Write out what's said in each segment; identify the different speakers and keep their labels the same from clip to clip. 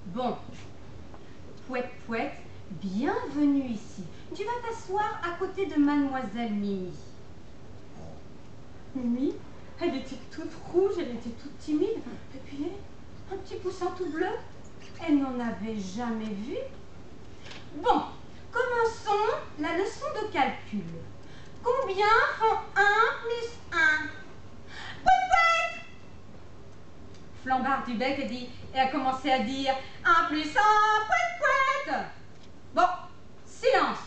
Speaker 1: Bon, Pouette Pouette, bienvenue ici. Tu vas t'asseoir à côté de mademoiselle Mimi. Mimi, elle était toute rouge, elle était toute timide. Et puis un petit poussin tout bleu, elle n'en avait jamais vu. Bon, commençons la leçon de calcul. Combien font 1 plus 1? Pouette Pouette! Flambard du bec a commencé à dire 1 plus 1, Pouette Pouette! Bon, silence.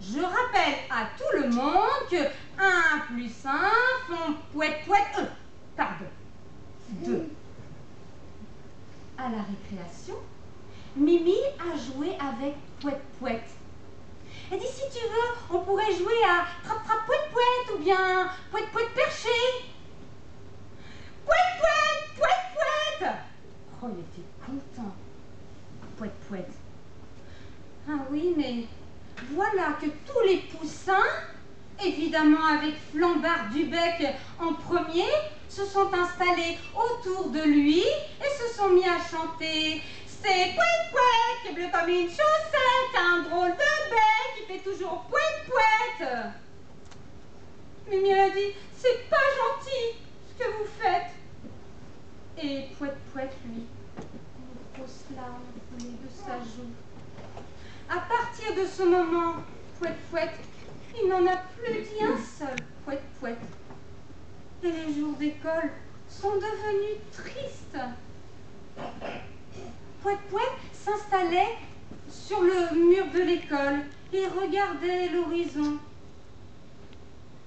Speaker 1: Je rappelle à tout le monde que 1 plus 1 font Pouette Pouette, pardon, 2. À la récréation, Mimi a joué avec Pouette Pouette. Elle dit, si tu veux, on pourrait jouer à Trappe Trappe Pouette Pouette ou bien Pouette Pouette perché. Pouette Pouette, Pouette Pouette! Oh, il était content, Pouette Pouette. Ah oui, mais voilà que tous les poussins, évidemment avec Flambard du bec en premier, se sont installés autour de lui et se sont mis à chanter. C'est Pouette Pouette qui est bleu comme une chaussette, un drôle de bec qui fait toujours Pouette Pouette. Mimi a dit, c'est pas gentil ce que vous faites. Et Pouette Pouette, lui, une grosse larme coulait de sa joue. À partir de ce moment, Pouette Pouette, il n'en a plus dit un seul, Pouette Pouette. Et les jours d'école sont devenus tristes. Pouette Pouette s'installait sur le mur de l'école et regardait l'horizon.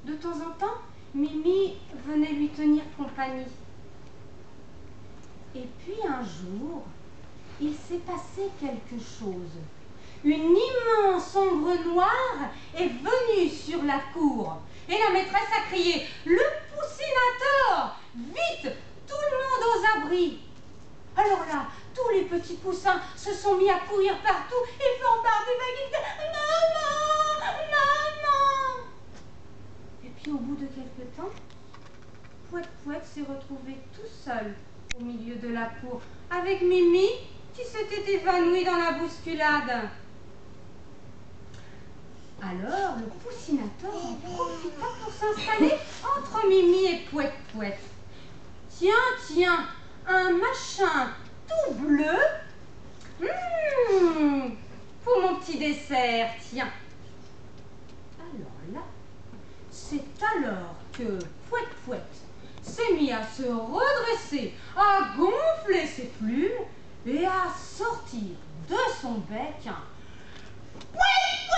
Speaker 1: De temps en temps, Mimi venait lui tenir compagnie. Et puis un jour, il s'est passé quelque chose. Une immense ombre noire est venue sur la cour et la maîtresse a crié « Le poussinateur! Vite! Tout le monde aux abris !» Alors là, tous les petits poussins se sont mis à courir partout et Flambard du bec disait « Maman! Maman !» Et puis au bout de quelque temps, Pouette Pouette s'est retrouvé tout seul au milieu de la cour avec Mimi qui s'était évanouie dans la bousculade. Alors, le poussinateur en profita pour s'installer entre Mimi et Pouette Pouette. Tiens, tiens, un machin tout bleu. Pour mon petit dessert, tiens. Alors là, c'est alors que Pouette Pouette s'est mis à se redresser, à gonfler ses plumes et à sortir de son bec un Pouette Pouette!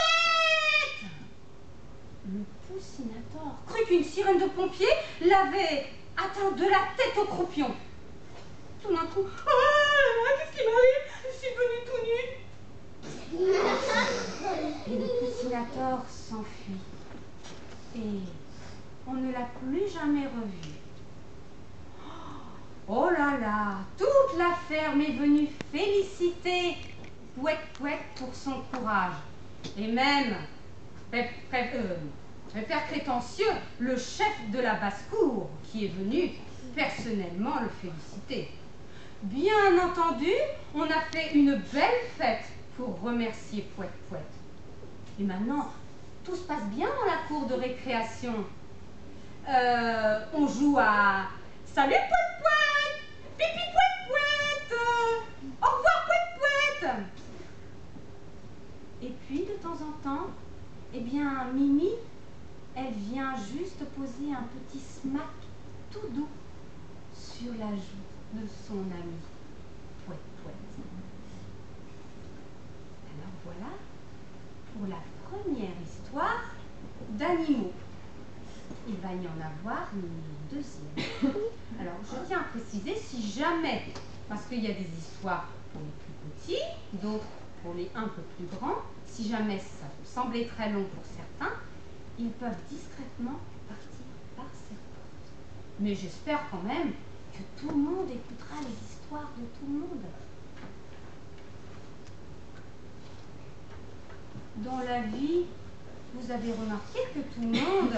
Speaker 1: Le poussinateur crut qu'une sirène de pompier l'avait atteint de la tête au croupion. Tout d'un coup, qu'est-ce qui m'arrive? Je suis venue tout nu. Et le poussinateur s'enfuit. Et on ne l'a plus jamais revu. Oh là là, toute la ferme est venue féliciter Pouette Pouette pour son courage. Et même Père Crétencieux, le chef de la basse-cour, qui est venu personnellement le féliciter. Bien entendu, on a fait une belle fête pour remercier Pouette Pouette. Et maintenant, tout se passe bien dans la cour de récréation. On joue à Salut Pouette Pouette! Pipi Pouette Pouette! Au revoir Pouette Pouette! Et puis, de temps en temps, eh bien, Mimi, elle vient juste poser un petit smack tout doux sur la joue de son amie Pouette Pouette. Alors voilà pour la première histoire d'animaux. Il va y en avoir une deuxième. Alors, je tiens à préciser, si jamais, parce qu'il y a des histoires pour les plus petits, d'autres pour les un peu plus grands, si jamais ça vous semblait très long pour certains, ils peuvent discrètement partir par cette porte. Mais j'espère quand même que tout le monde écoutera les histoires de tout le monde. Dans la vie, vous avez remarqué que tout le monde